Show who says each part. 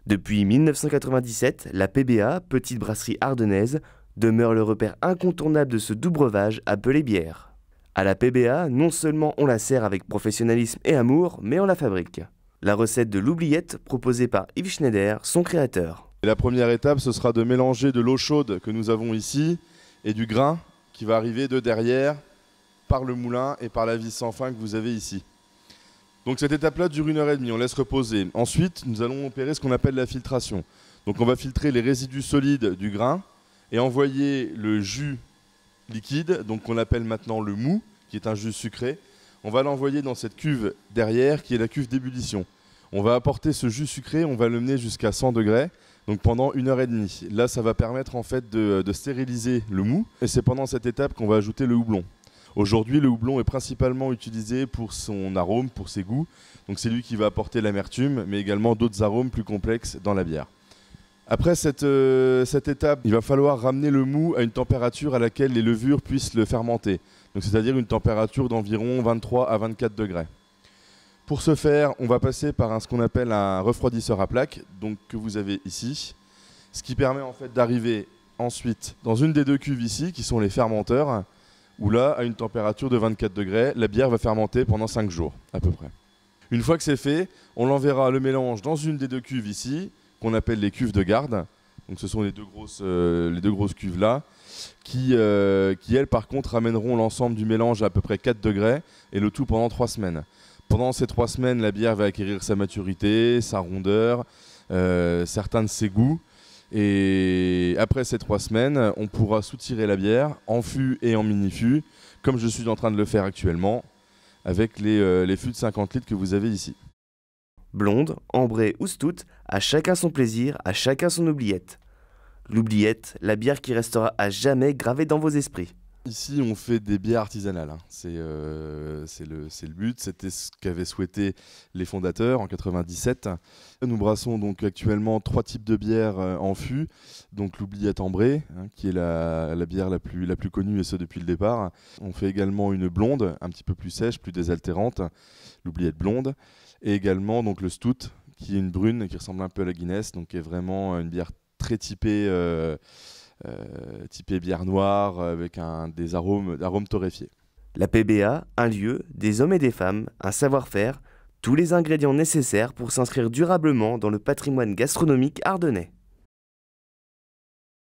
Speaker 1: Depuis 1997, la PBA, petite brasserie ardennaise, demeure le repère incontournable de ce doux breuvage appelé bière. À la PBA, non seulement on la sert avec professionnalisme et amour, mais on la fabrique. La recette de l'oubliette proposée par Yves Schneider, son créateur.
Speaker 2: Et la première étape, ce sera de mélanger de l'eau chaude que nous avons ici et du grain qui va arriver de derrière par le moulin et par la vis sans fin que vous avez ici. Donc cette étape-là dure 1h30, on laisse reposer. Ensuite, nous allons opérer ce qu'on appelle la filtration. Donc on va filtrer les résidus solides du grain et envoyer le jus liquide, donc qu'on appelle maintenant le mou, qui est un jus sucré. On va l'envoyer dans cette cuve derrière, qui est la cuve d'ébullition. On va apporter ce jus sucré, on va le mener jusqu'à 100 degrés, donc pendant 1h30. Là, ça va permettre en fait de stériliser le mou. Et c'est pendant cette étape qu'on va ajouter le houblon. Aujourd'hui, le houblon est principalement utilisé pour son arôme, pour ses goûts. Donc c'est lui qui va apporter l'amertume, mais également d'autres arômes plus complexes dans la bière. Après cette étape, il va falloir ramener le mou à une température à laquelle les levures puissent le fermenter. Donc c'est-à-dire une température d'environ 23 à 24 degrés. Pour ce faire, on va passer par ce qu'on appelle un refroidisseur à plaques, donc que vous avez ici, ce qui permet en fait d'arriver ensuite dans une des deux cuves ici, qui sont les fermenteurs, où là, à une température de 24 degrés, la bière va fermenter pendant 5 jours à peu près. Une fois que c'est fait, on l'enverra le mélange dans une des deux cuves ici, qu'on appelle les cuves de garde. Donc ce sont les deux grosses cuves là, qui elles par contre amèneront l'ensemble du mélange à peu près 4 degrés, et le tout pendant 3 semaines. Pendant ces 3 semaines, la bière va acquérir sa maturité, sa rondeur, certains de ses goûts. Et après ces 3 semaines, on pourra soutirer la bière en fût et en mini-fût, comme je suis en train de le faire actuellement, avec les fûts de 50 litres que vous avez ici.
Speaker 1: Blonde, ambrée ou stout, à chacun son plaisir, à chacun son oubliette. L'oubliette, la bière qui restera à jamais gravée dans vos esprits.
Speaker 2: Ici, on fait des bières artisanales. C'est le but. C'était ce qu'avaient souhaité les fondateurs en 97. Nous brassons donc actuellement 3 types de bières en fût. Donc l'oubliette ambrée, qui est la bière la plus connue, et ce depuis le départ. On fait également une blonde, un petit peu plus sèche, plus désaltérante, l'oubliette blonde. Et également donc le stout, qui est une brune qui ressemble un peu à la Guinness, donc qui est vraiment une bière très typée bière noire avec des arômes torréfiés.
Speaker 1: La PBA, un lieu, des hommes et des femmes, un savoir-faire, tous les ingrédients nécessaires pour s'inscrire durablement dans le patrimoine gastronomique ardennais.